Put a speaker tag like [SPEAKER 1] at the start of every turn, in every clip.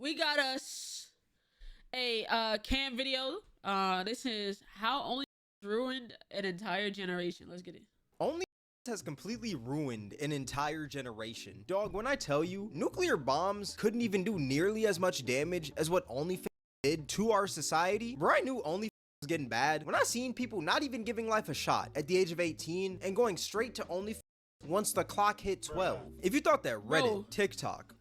[SPEAKER 1] we got us a cam video. This is how only ruined an entire generation. Let's get it.
[SPEAKER 2] Only has completely ruined an entire generation. Dog, when I tell you, nuclear bombs couldn't even do nearly as much damage as what OnlyFans did to our society. Bro, I knew OnlyFans was getting bad when I seen people not even giving life a shot at the age of 18 and going straight to OnlyFans once the clock hit 12. If you thought that Reddit,
[SPEAKER 1] Bro,
[SPEAKER 2] TikTok,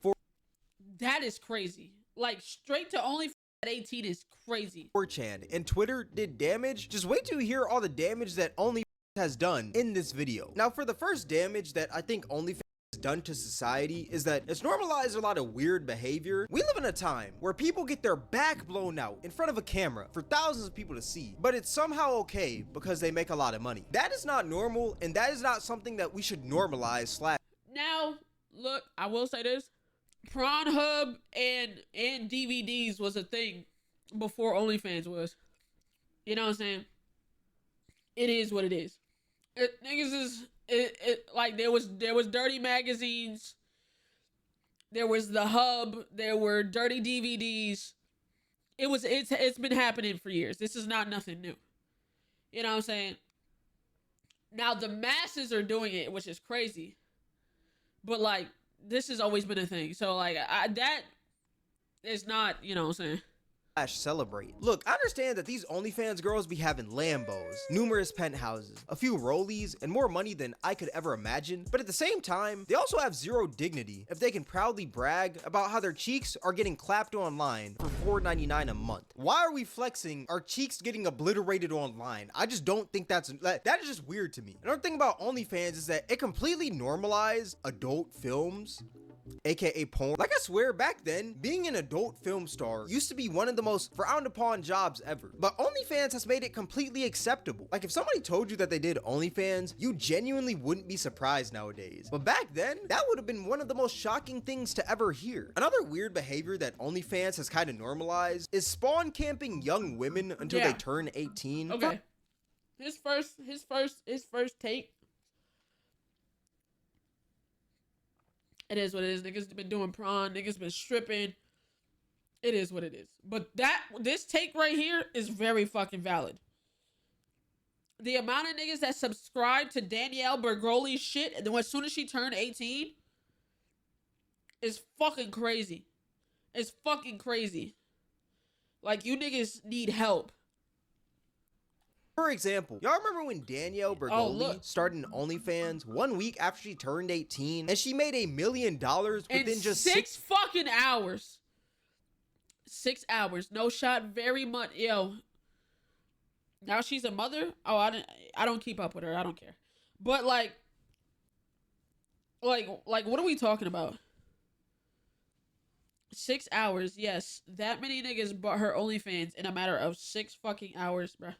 [SPEAKER 1] that is crazy. Like, straight to OnlyFans at 18 is crazy.
[SPEAKER 2] 4chan, and Twitter did damage, just wait till you hear all the damage that OnlyFans has done in this video. Now, for the first damage that I think OnlyFans has done to society is that it's normalized a lot of weird behavior. We live in a time where people get their back blown out in front of a camera for thousands of people to see, but it's somehow okay because they make a lot of money. That is not normal, and that is not something that we should normalize.
[SPEAKER 1] Now, look, I will say this. Pornhub and DVDs was a thing before OnlyFans was. You know what I'm saying? It is what it is. Niggas is like there was dirty magazines. There was the Hub. There were dirty DVDs. It's been happening for years. This is not nothing new. You know what I'm saying? Now the masses are doing it, which is crazy. But like this has always been a thing. So like that is not, you know what I'm saying?
[SPEAKER 2] Celebrate. Look, I understand that these OnlyFans girls be having Lambos, numerous penthouses, a few rollies, and more money than I could ever imagine, but at the same time, they also have zero dignity if they can proudly brag about how their cheeks are getting clapped online for $4.99 a month. Why are we flexing our cheeks getting obliterated online? I just don't think that is just weird to me. Another thing about OnlyFans is that it completely normalized adult films, aka porn. Like, I swear, back then, being an adult film star used to be one of the most frowned upon jobs ever. But OnlyFans has made it completely acceptable. Like, if somebody told you that they did OnlyFans, you genuinely wouldn't be surprised nowadays. But back then, that would have been one of the most shocking things to ever hear. Another weird behavior that OnlyFans has kind of normalized is spawn camping young women until they turn 18.
[SPEAKER 1] Okay. His first take. It is what it is. Niggas been doing prawn. Niggas been stripping. It is what it is. But this take right here is very fucking valid. The amount of niggas that subscribe to Danielle Bergoli's shit and then as soon as she turned 18 is fucking crazy. It's fucking crazy. Like, you niggas need help.
[SPEAKER 2] For example, y'all remember when Danielle Bergoli started OnlyFans 1 week after she turned 18 and she made $1 million within just
[SPEAKER 1] six fucking hours. 6 hours. No shot. Very much. Yo. Now she's a mother. Oh, I don't keep up with her. I don't care. But like what are we talking about? 6 hours. Yes. That many niggas bought her OnlyFans in a matter of 6 fucking hours, bruh.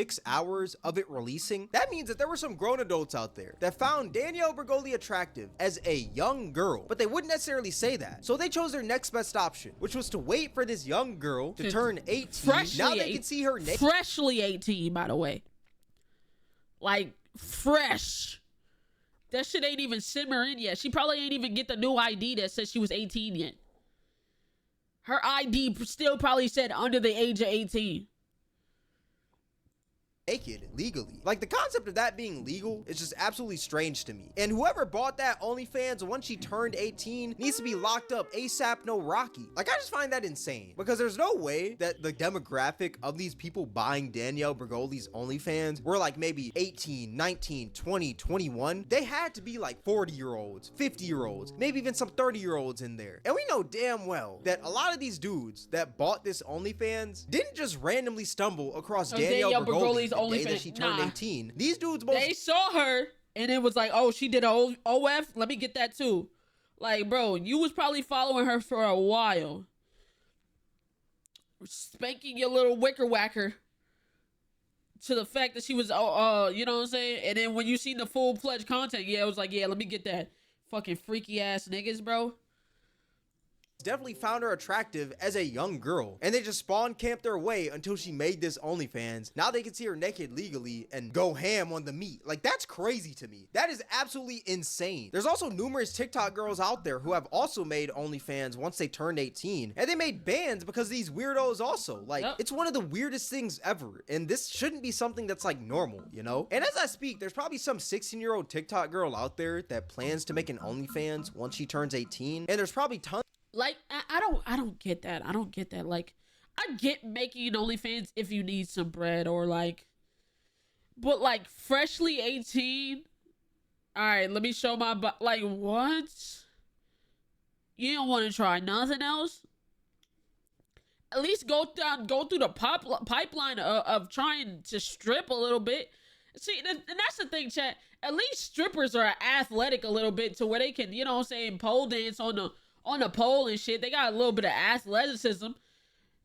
[SPEAKER 2] 6 hours of it releasing. That means that there were some grown adults out there that found Danielle Bergoli attractive as a young girl, but they wouldn't necessarily say that. So they chose their next best option, which was to wait for this young girl to turn 18. Now they can see her
[SPEAKER 1] freshly 18, by the way. Like, fresh. That shit ain't even simmering yet. She probably ain't even get the new ID that says she was 18 yet. Her ID still probably said under the age of 18.
[SPEAKER 2] Naked legally. Like, the concept of that being legal is just absolutely strange to me. And whoever bought that OnlyFans once she turned 18 needs to be locked up ASAP no Rocky. Like, I just find that insane because there's no way that the demographic of these people buying Danielle Bergoli's OnlyFans were like maybe 18, 19, 20, 21. They had to be like 40-year-olds, 50-year-olds, maybe even some 30-year-olds in there. And we know damn well that a lot of these dudes that bought this OnlyFans didn't just randomly stumble across Danielle Bergoli's the day that she turned 18. These dudes
[SPEAKER 1] they saw her and it was like, oh, she did a OF, let me get that too. Like, bro, you was probably following her for a while, spanking your little wicker whacker to the fact that she was you know what I'm saying? And then when you seen the full-fledged content, yeah, it was like, yeah, let me get that. Fucking freaky ass niggas, bro.
[SPEAKER 2] definitely found her attractive as a young girl, and they just spawn camped their way until she made this OnlyFans. Now they can see her naked legally and go ham on the meat. Like, that's crazy to me. That is absolutely insane. There's also numerous TikTok girls out there who have also made OnlyFans once they turned 18, and they made bans because of these weirdos also. Like, it's one of the weirdest things ever, and this shouldn't be something that's like normal, you know? And as I speak, there's probably some 16-year-old TikTok girl out there that plans to make an OnlyFans once she turns 18, and there's probably tons.
[SPEAKER 1] Like, I don't get that. I don't get that. Like, I get making an OnlyFans if you need some bread or like, but like freshly 18. All right, let me show my butt. Like, what? You don't want to try nothing else? At least go through the pipeline of trying to strip a little bit. See, and that's the thing, chat. At least strippers are athletic a little bit to where they can, you know what I'm saying, pole dance on the pole and shit. They got a little bit of athleticism.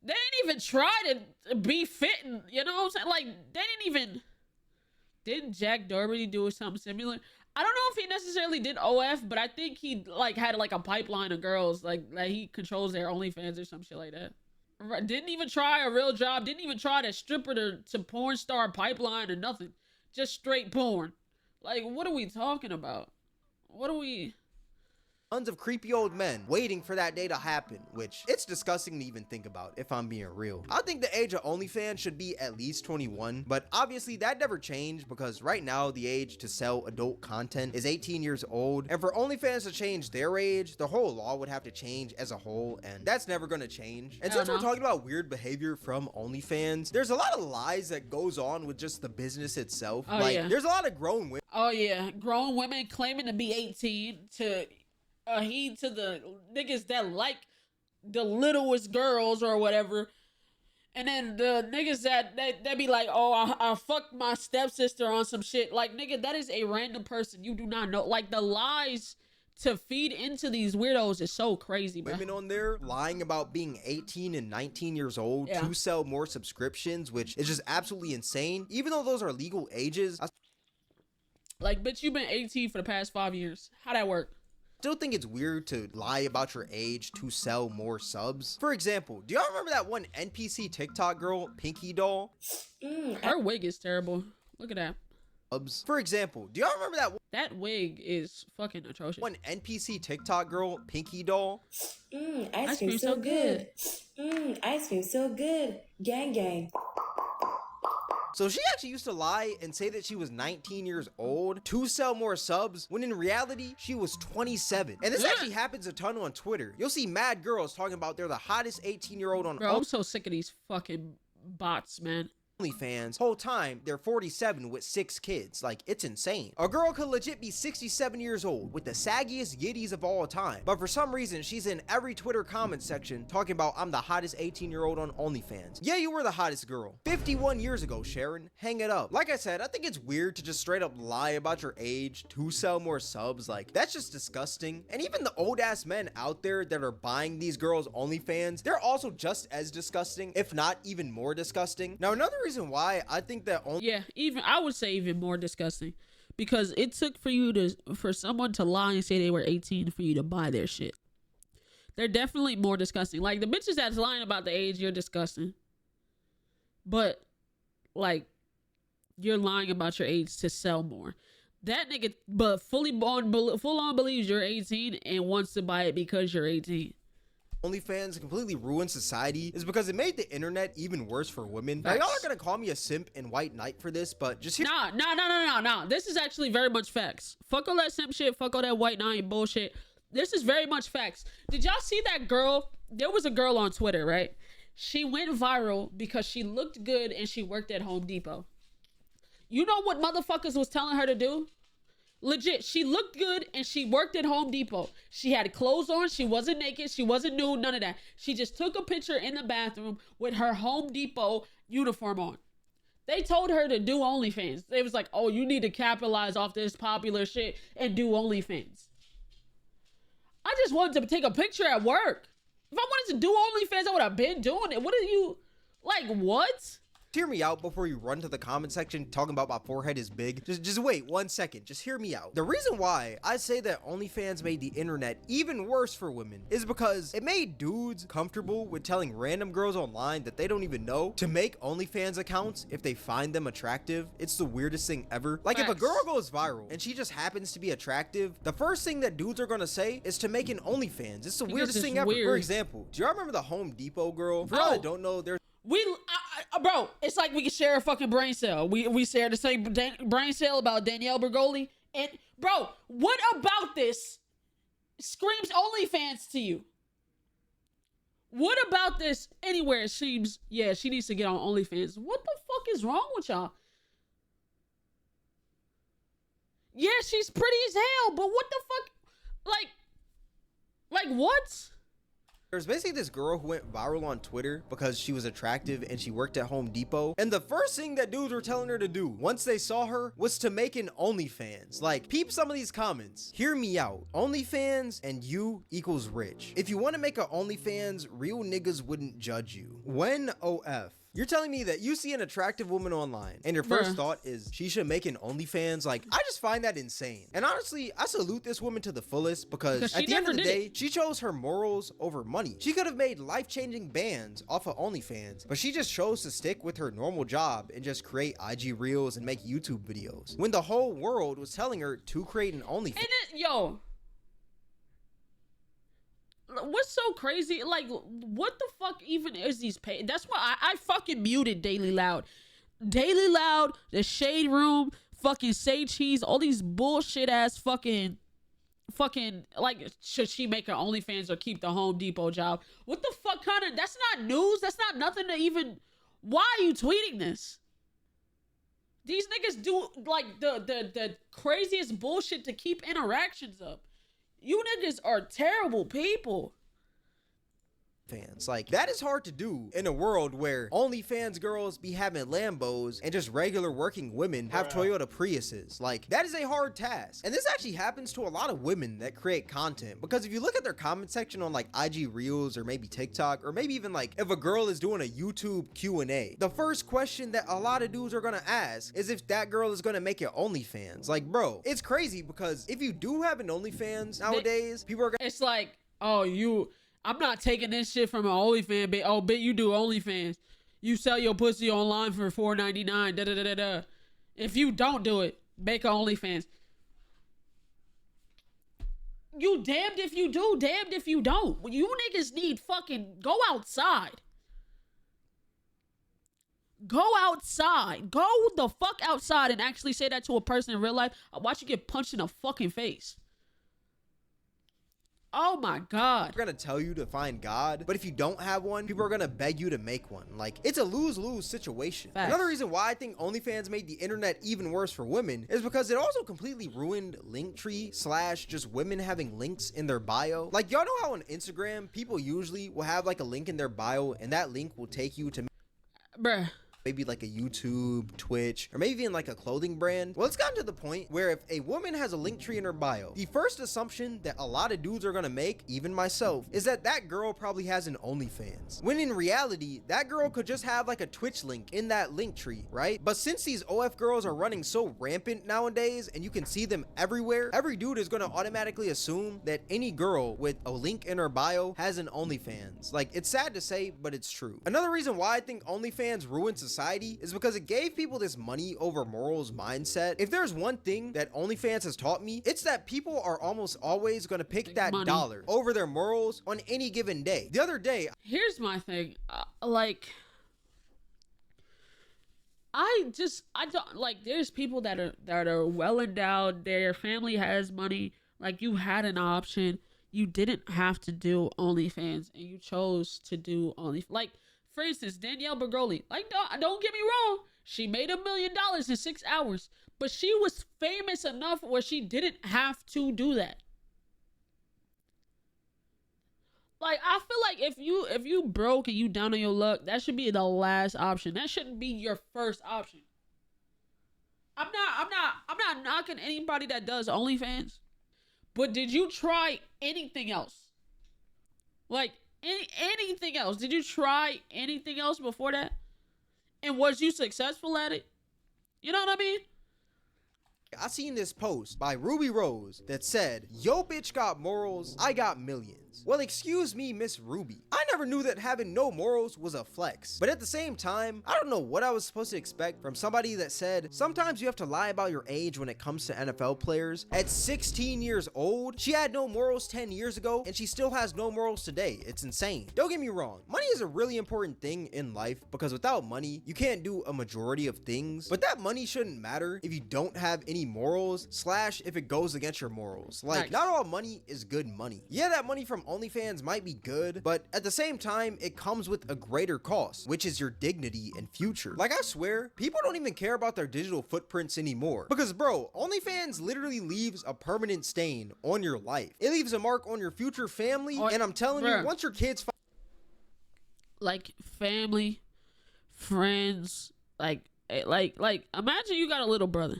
[SPEAKER 1] They didn't even try to be fit, and, you know what I'm saying? Like, they didn't Jack Doherty do something similar? I don't know if he necessarily did OF, but I think he like had like a pipeline of girls, like he controls their OnlyFans or some shit like that. Didn't even try a real job. Didn't even try to stripper to porn star pipeline or nothing. Just straight porn. Like, what are we talking about? What are we...
[SPEAKER 2] Tons of creepy old men waiting for that day to happen, which it's disgusting to even think about, if I'm being real. I think the age of OnlyFans should be at least 21, but obviously that never changed because right now the age to sell adult content is 18 years old, and for OnlyFans to change their age, the whole law would have to change as a whole, and that's never gonna change. And since we're talking about weird behavior from OnlyFans, there's a lot of lies that goes on with just the business itself. There's a lot of grown women.
[SPEAKER 1] Oh yeah, grown women claiming to be 18 to heed to the niggas that like the littlest girls or whatever, and then the niggas that be like, oh, I fucked my stepsister on some shit. Like, nigga, that is a random person you do not know. Like, the lies to feed into these weirdos is so crazy, bro.
[SPEAKER 2] Women on there lying about being 18 and 19 years old to sell more subscriptions, which is just absolutely insane. Even though those are legal ages,
[SPEAKER 1] like, bitch, you've been 18 for the past 5 years. How that work?
[SPEAKER 2] Still think it's weird to lie about your age to sell more subs. For example, do y'all remember that one NPC TikTok girl, Pinky Doll?
[SPEAKER 1] Her wig is terrible. Look at that.
[SPEAKER 2] For example, do y'all remember
[SPEAKER 1] that wig is fucking atrocious.
[SPEAKER 2] One NPC TikTok girl, Pinky Doll?
[SPEAKER 3] Ice cream so good. Ice cream so good. Gang gang.
[SPEAKER 2] So she actually used to lie and say that she was 19 years old to sell more subs, when in reality, she was 27. And this actually happens a ton on Twitter. You'll see mad girls talking about they're the hottest 18-year-old on...
[SPEAKER 1] Bro, I'm so sick of these fucking bots, man.
[SPEAKER 2] OnlyFans, whole time they're 47 with 6 kids. Like, it's insane. A girl could legit be 67 years old with the saggiest yitties of all time, but for some reason she's in every Twitter comment section talking about I'm the hottest 18-year-old on OnlyFans. Yeah, you were the hottest girl 51 years ago, Sharon. Hang it up. Like I said, I think it's weird to just straight up lie about your age to sell more subs. Like, that's just disgusting. And even the old ass men out there that are buying these girls OnlyFans, they're also just as disgusting, if not even more disgusting. Now, another reason why I think that
[SPEAKER 1] I would say even more disgusting, because it took for someone to lie and say they were 18 for you to buy their shit. They're definitely more disgusting. Like, the bitches that's lying about the age, you're disgusting, but like, you're lying about your age to sell more. That nigga but full on believes you're 18 and wants to buy it because you're 18.
[SPEAKER 2] OnlyFans completely ruined society is because it made the internet even worse for women. Now, y'all are gonna call me a simp and white knight for this, but just hear—
[SPEAKER 1] No. This is actually very much facts. Fuck all that simp shit. Fuck all that white knight bullshit. This is very much facts. Did y'all see that girl? There was a girl on Twitter, right? She went viral because she looked good and she worked at Home Depot. You know what motherfuckers was telling her to do? Legit, she looked good and she worked at Home Depot. She had clothes on. She wasn't naked. She wasn't nude. None of that. She just took a picture in the bathroom with her Home Depot uniform on. They told her to do OnlyFans. They was like, oh, you need to capitalize off this popular shit and do OnlyFans. I just wanted to take a picture at work. If I wanted to do OnlyFans, I would have been doing it. What are you, like, what?
[SPEAKER 2] hear me out before you run to the comment section talking about my forehead is big. Just wait 1 second. Just hear me out. The reason why I say that OnlyFans made the internet even worse for women is because it made dudes comfortable with telling random girls online that they don't even know to make OnlyFans accounts if they find them attractive. It's the weirdest thing ever. Like, if a girl goes viral and she just happens to be attractive, the first thing that dudes are gonna say is to make an OnlyFans. It's the weirdest thing ever. For example, do y'all remember the Home Depot girl? For y'all that don't know, there's
[SPEAKER 1] bro, it's like we can share a fucking brain cell. We share the same brain cell about Danielle Bergoli. And bro, what about this screams OnlyFans to you? What about this anywhere seems, yeah, she needs to get on OnlyFans. What the fuck is wrong with y'all? Yeah, she's pretty as hell, but what the fuck? Like what?
[SPEAKER 2] There's basically this girl who went viral on Twitter because she was attractive and she worked at Home Depot. And the first thing that dudes were telling her to do once they saw her was to make an OnlyFans. Like, peep some of these comments. Hear me out. OnlyFans and you equals rich. If you want to make an OnlyFans, real niggas wouldn't judge you. When OF. You're telling me that you see an attractive woman online and your first thought is she should make an OnlyFans? Like, I just find that insane. And honestly, I salute this woman to the fullest because at the end of the day, she chose her morals over money. She could have made life-changing bands off of OnlyFans, but she just chose to stick with her normal job and just create IG Reels and make YouTube videos when the whole world was telling her to create an OnlyFans.
[SPEAKER 1] And yo, what's so crazy? Like, what the fuck even is these pay? That's why I fucking muted Daily Loud. Daily Loud, the Shade Room, fucking Say Cheese, all these bullshit ass fucking, like, should she make her OnlyFans or keep the Home Depot job? What the fuck kind of, that's not news. That's not nothing to even, why are you tweeting this? These niggas do, like, the craziest bullshit to keep interactions up. You niggas are terrible people.
[SPEAKER 2] Fans. Like, that is hard to do in a world where OnlyFans girls be having Lambos and just regular working women have Toyota Priuses. Like, that is a hard task. And this actually happens to a lot of women that create content, because if you look at their comment section on like IG Reels or maybe TikTok, or maybe even like if a girl is doing a YouTube Q&A, the first question that a lot of dudes are gonna ask is if that girl is gonna make it OnlyFans. Like, bro, it's crazy because if you do have an OnlyFans nowadays, people are gonna,
[SPEAKER 1] it's like, oh, I'm not taking this shit from an OnlyFans, but oh, bet you do OnlyFans. You sell your pussy online for $4.99. Da da da da da. If you don't do it, make an OnlyFans. You damned if you do, damned if you don't. You niggas need fucking go outside. Go outside. Go the fuck outside and actually say that to a person in real life. I'll watch you get punched in the fucking face. Oh my God.
[SPEAKER 2] We're gonna tell you to find God, but if you don't have one, people are gonna beg you to make one. Like, it's a lose-lose situation.
[SPEAKER 1] Facts.
[SPEAKER 2] Another reason why I think OnlyFans made the internet even worse for women is because it also completely ruined Linktree / just women having links in their bio. Like, y'all know how on Instagram, people usually will have like a link in their bio and that link will take you to
[SPEAKER 1] bruh,
[SPEAKER 2] maybe like a YouTube, Twitch, or maybe even like a clothing brand. Well, it's gotten to the point where if a woman has a link tree in her bio, the first assumption that a lot of dudes are gonna make, even myself, is that that girl probably has an OnlyFans. When in reality, that girl could just have like a Twitch link in that link tree, right? But since these OF girls are running so rampant nowadays and you can see them everywhere, every dude is gonna automatically assume that any girl with a link in her bio has an OnlyFans. Like, it's sad to say, but it's true. Another reason why I think OnlyFans ruined society is because it gave people this money over morals mindset. If there's one thing that OnlyFans has taught me, it's that people are almost always going to pick that dollar over their morals on any given day. The other day,
[SPEAKER 1] here's my thing. Like, I don't like, there's people that are well endowed, their family has money, like, you had an option, you didn't have to do OnlyFans and you chose to do OnlyFans. Like, for instance, Danielle Bergoli, like, don't get me wrong, she made $1 million in 6 hours, but she was famous enough where she didn't have to do that. Like, I feel like if you broke and you down on your luck, that should be the last option. That shouldn't be your first option. I'm not knocking anybody that does OnlyFans, but did you try anything else? Like, anything else? Did you try anything else before that? And was you successful at it? You know what I mean?
[SPEAKER 2] I seen this post by Ruby Rose that said, "Yo bitch got morals, I got millions." Well, excuse me, Miss Ruby. I never knew that having no morals was a flex. But at the same time, I don't know what I was supposed to expect from somebody that said, sometimes you have to lie about your age when it comes to NFL players. At 16 years old, she had no morals 10 years ago, and she still has no morals today. It's insane. Don't get me wrong, money is a really important thing in life because without money, you can't do a majority of things. But that money shouldn't matter if you don't have any morals, / if it goes against your morals. Like, not all money is good money. Yeah, that money from OnlyFans might be good, but at the same time, it comes with a greater cost, which is your dignity and future. Like, I swear, people don't even care about their digital footprints anymore. Because, bro, OnlyFans literally leaves a permanent stain on your life. It leaves a mark on your future family, and I'm telling you, once your kids
[SPEAKER 1] like family, friends, like imagine you got a little brother.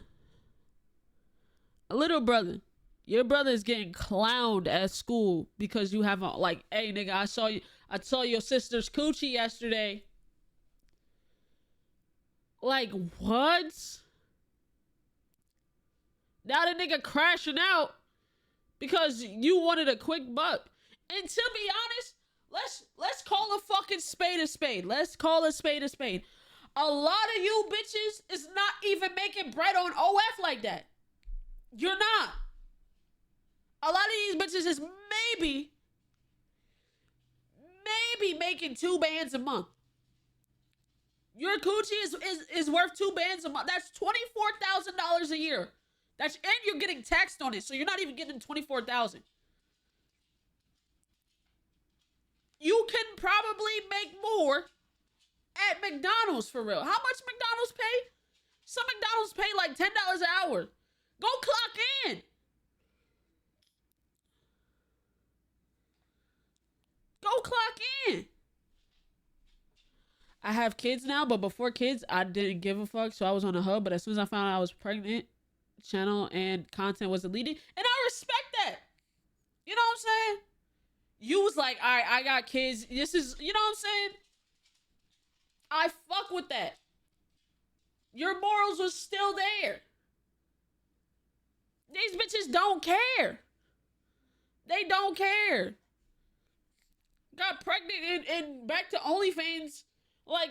[SPEAKER 1] Your brother is getting clowned at school because you have a, hey nigga, I saw your sister's coochie yesterday. Like, what? Now the nigga crashing out because you wanted a quick buck. And to be honest, let's call a fucking spade a spade. Let's call a spade a spade. A lot of you bitches is not even making bread on OF like that. You're not. A lot of these bitches is maybe making 2 bands a month. Your coochie is worth 2 bands a month. That's $24,000 a year. And you're getting taxed on it, so you're not even getting $24,000. You can probably make more at McDonald's for real. How much McDonald's pay? Some McDonald's pay like $10 an hour. Go clock in. Go clock in. I have kids now, but before kids, I didn't give a fuck, so I was on a hub. But as soon as I found out I was pregnant, channel and content was deleted, and I respect that. You know what I'm saying? You was like, all right, I got kids. This is, you know what I'm saying? I fuck with that. Your morals was still there. These bitches don't care. They don't care. Got pregnant and back to OnlyFans like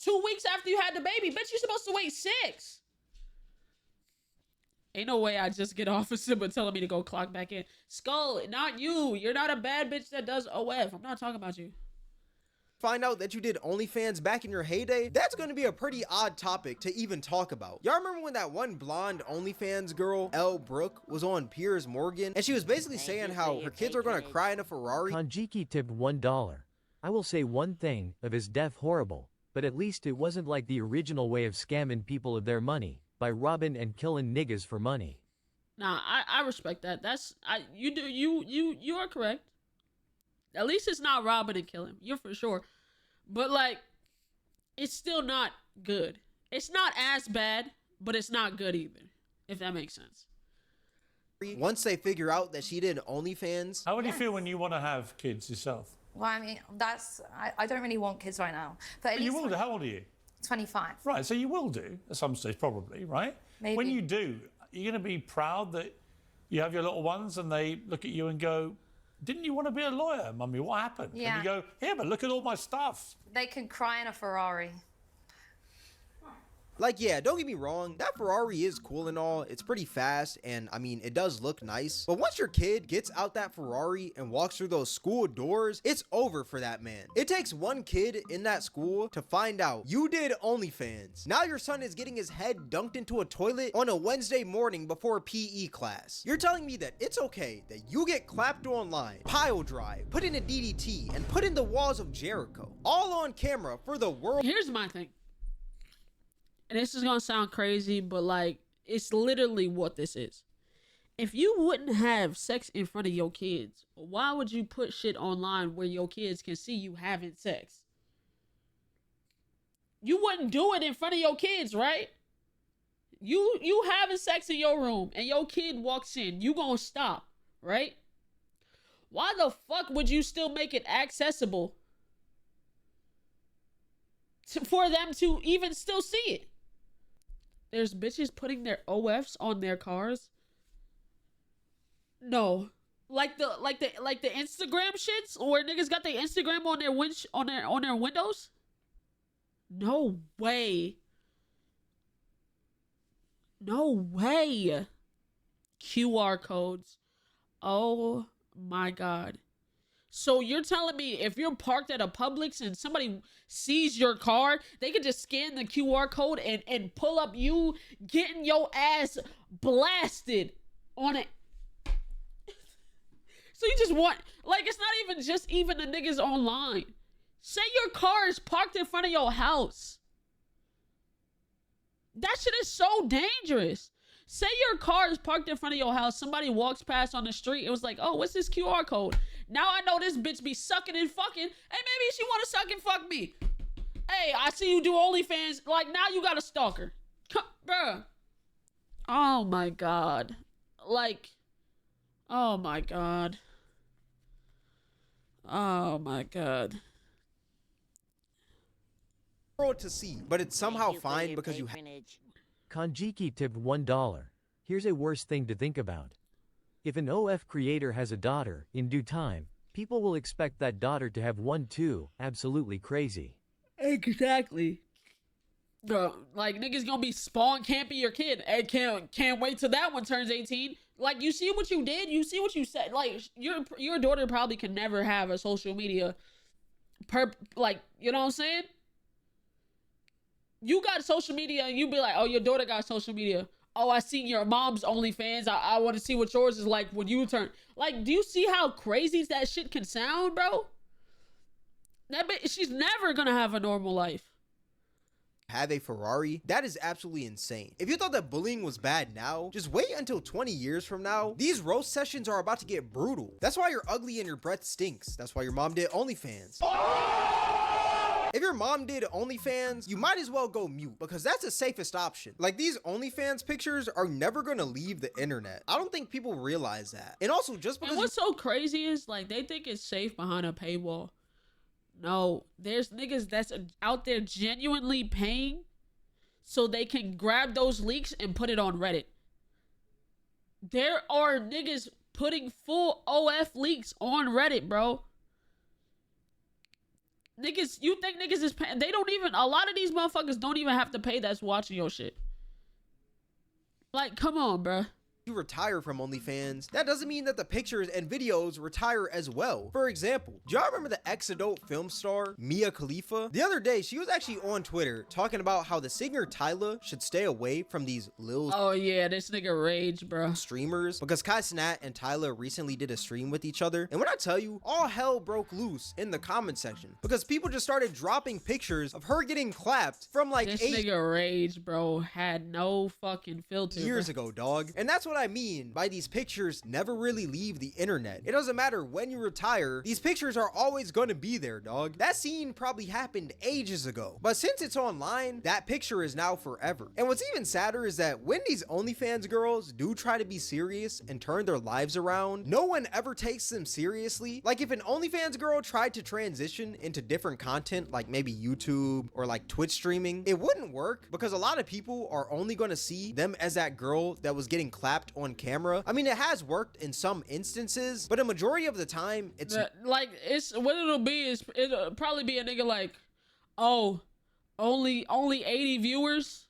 [SPEAKER 1] 2 weeks after you had the baby. Bitch, you're supposed to wait 6. Ain't no way I just get off of Simba telling me to go clock back in. Skull, not you. You're not a bad bitch that does OF. I'm not talking about you.
[SPEAKER 2] Find out that you did OnlyFans back in your heyday, that's going to be a pretty odd topic to even talk about. Y'all remember when that one blonde OnlyFans girl, Elle Brooke, was on Piers Morgan, and she was basically saying how her kids are going to cry in a Ferrari?
[SPEAKER 4] Kanjiki tipped $1. I will say one thing, of his death horrible, but at least it wasn't like the original way of scamming people of their money, by robbing and killing niggas for money.
[SPEAKER 1] Nah, I respect that. You are correct. At least it's not robbing and killing. You're for sure. But like, it's still not good. It's not as bad, but it's not good either. If that makes sense.
[SPEAKER 2] Once they figure out that she did OnlyFans.
[SPEAKER 5] How would you feel when you want to have kids yourself?
[SPEAKER 6] Well, I mean, I don't really want kids right now. But
[SPEAKER 5] you will do. How old are you?
[SPEAKER 6] 25.
[SPEAKER 5] Right, so you will do at some stage, probably, right?
[SPEAKER 6] Maybe.
[SPEAKER 5] When you do, you're going to be proud that you have your little ones and they look at you and go, didn't you want to be a lawyer, Mummy? What happened?
[SPEAKER 6] Yeah.
[SPEAKER 5] And you go, here, but look at all my stuff.
[SPEAKER 6] They can cry in a Ferrari.
[SPEAKER 2] Like, yeah, don't get me wrong, that Ferrari is cool and all, it's pretty fast, and I mean, it does look nice, but once your kid gets out that Ferrari and walks through those school doors, it's over for that man. It takes one kid in that school to find out you did OnlyFans. Now your son is getting his head dunked into a toilet on a Wednesday morning before PE class. You're telling me that it's okay that you get clapped online, pile drive, put in a DDT, and put in the walls of Jericho, all on camera for the world.
[SPEAKER 1] Here's my thing. And this is gonna sound crazy, but like, it's literally what this is. If you wouldn't have sex in front of your kids, why would you put shit online where your kids can see you having sex? You wouldn't do it in front of your kids, right? You having sex in your room and your kid walks in, you gonna stop, right? Why the fuck would you still make it accessible for them to even still see it. There's bitches putting their OFs on their cars. No. Like the Instagram shits where niggas got their Instagram on their on their windows? No way. No way. QR codes. Oh my God. So you're telling me if you're parked at a Publix and somebody sees your car, they could just scan the QR code and pull up you getting your ass blasted on it. So you just want, like, it's not even just even the niggas online. Say your car is parked in front of your house. That shit is so dangerous. Say your car is parked in front of your house. Somebody walks past on the street. It was like, oh, what's this QR code? Now I know this bitch be sucking and fucking. Hey, maybe she want to suck and fuck me. Hey, I see you do OnlyFans. Like, now you got a stalker. Bruh. Oh, my God. Like, oh, my God. Oh, my God.
[SPEAKER 2] World to see, but it's somehow fine because you
[SPEAKER 4] Kanjiki tipped $1. Here's a worse thing to think about. If an OF creator has a daughter, in due time, people will expect that daughter to have one too. Absolutely crazy.
[SPEAKER 1] Exactly. Bro, like, niggas gonna be spawn camping your kid. Hey, can't wait till that one turns 18. Like, you see what you did? You see what you said? Like, your daughter probably can never have a social media like, you know what I'm saying? You got social media and you be like, oh, your daughter got social media. Oh, I seen your mom's OnlyFans. I want to see what yours is like when you turn. Like, do you see how crazy that shit can sound, bro? That bitch, she's never gonna have a normal life.
[SPEAKER 2] have a Ferrari, that is absolutely insane. If you thought that bullying was bad now, just wait until 20 years from now. These roast sessions are about to get brutal. That's why you're ugly and your breath stinks. That's why your mom did OnlyFans. If your mom did OnlyFans, you might as well go mute because that's the safest option. Like, these OnlyFans pictures are never gonna leave the internet. I don't think people realize that. And also, just because—
[SPEAKER 1] And what's so crazy is, like, they think it's safe behind a paywall. No, there's niggas that's out there genuinely paying so they can grab those leaks and put it on Reddit. There are niggas putting full OF leaks on Reddit, bro. Niggas, you think niggas is paying? They don't even, a lot of these motherfuckers don't even have to pay that's watching your shit. Like, come on, bro.
[SPEAKER 2] You retire from OnlyFans, that doesn't mean that the pictures and videos retire as well. For example, do y'all remember the ex-adult film star Mia Khalifa? The other day, she was actually on Twitter talking about how the singer Tyler should stay away from these lil—
[SPEAKER 1] Oh yeah, this nigga rage, bro.
[SPEAKER 2] streamers, because Kai Cenat and Tyler recently did a stream with each other. And when I tell you, all hell broke loose in the comment section because people just started dropping pictures of her getting clapped from like
[SPEAKER 1] This
[SPEAKER 2] 8
[SPEAKER 1] nigga rage, bro, had no fucking filter.
[SPEAKER 2] years
[SPEAKER 1] bro.
[SPEAKER 2] ago, dog. And that's what I mean by these pictures never really leave the internet. It doesn't matter when you retire, these pictures are always gonna be there, dog. That scene probably happened ages ago, but since it's online, that picture is now forever. And what's even sadder is that when these OnlyFans girls do try to be serious and turn their lives around, no one ever takes them seriously. Like, if an OnlyFans girl tried to transition into different content, like maybe YouTube or like Twitch streaming, it wouldn't work because a lot of people are only gonna see them as that girl that was getting clapped on camera. I mean, it has worked in some instances, but a majority of the time, it's
[SPEAKER 1] like, it's what it'll be is it'll probably be a nigga like, oh, only 80 viewers.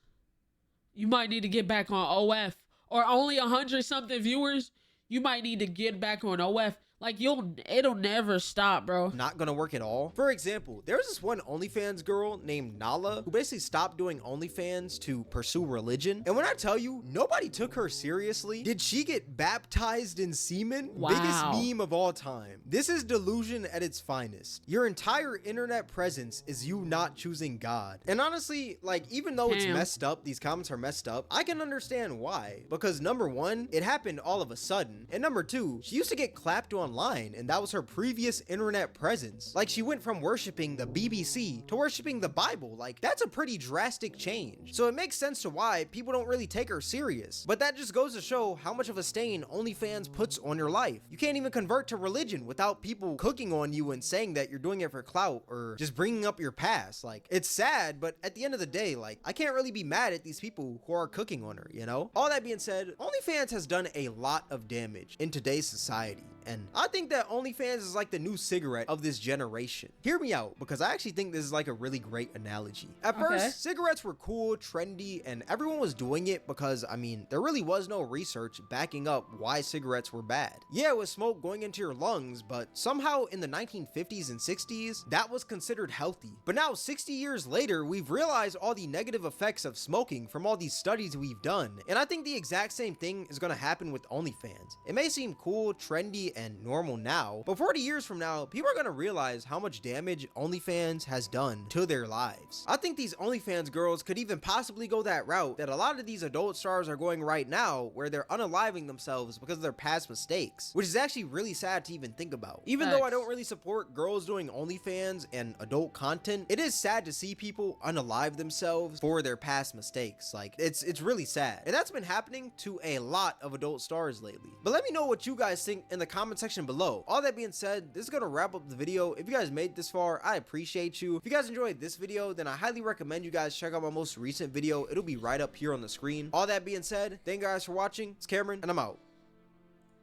[SPEAKER 1] You might need to get back on OF, or only 100 something viewers. You might need to get back on OF. Like, it'll never stop, bro.
[SPEAKER 2] not gonna work at all. For example, there's this one OnlyFans girl named Nala who basically stopped doing OnlyFans to pursue religion. And when I tell you, nobody took her seriously. Did she get baptized in semen?
[SPEAKER 1] Wow.
[SPEAKER 2] Biggest meme of all time. This is delusion at its finest. Your entire internet presence is you not choosing God. And honestly, like, even though it's
[SPEAKER 1] Damn.
[SPEAKER 2] messed up, these comments are messed up, I can understand why. Because number one, it happened all of a sudden. And number two, she used to get clapped on online, and that was her previous internet presence. Like, she went from worshiping the BBC to worshiping the Bible. Like, that's a pretty drastic change. So it makes sense to why people don't really take her serious. But that just goes to show how much of a stain OnlyFans puts on your life. You can't even convert to religion without people cooking on you and saying that you're doing it for clout or just bringing up your past. Like, it's sad, but at the end of the day, like, I can't really be mad at these people who are cooking on her, you know? All that being said, OnlyFans has done a lot of damage in today's society, and I think that OnlyFans is like the new cigarette of this generation. Hear me out, because I actually think this is like a really great analogy. At first, cigarettes were cool, trendy, and everyone was doing it because, I mean, there really was no research backing up why cigarettes were bad. Yeah, it was smoke going into your lungs, but somehow in the 1950s and 60s, that was considered healthy. But now, 60 years later, we've realized all the negative effects of smoking from all these studies we've done, and I think the exact same thing is gonna happen with OnlyFans. It may seem cool, trendy, and normal now, but 40 years from now, people are gonna realize how much damage OnlyFans has done to their lives. I think these OnlyFans girls could even possibly go that route that a lot of these adult stars are going right now, where they're unaliving themselves because of their past mistakes, which is actually really sad to even think about. Even though I don't really support girls doing OnlyFans and adult content, it is sad to see people unalive themselves for their past mistakes. Like, it's really sad, and that's been happening to a lot of adult stars lately. But let me know what you guys think in the comment section below. All that being said, this is gonna wrap up the video. If you guys made it this far, I appreciate you. If you guys enjoyed this video, then I highly recommend you guys check out my most recent video. It'll be right up here on the screen. All that being said, thank you guys for watching. It's Cameron, and I'm out.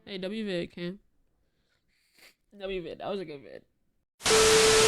[SPEAKER 1] Hey, WVid, Cam. WVid, that was a good vid.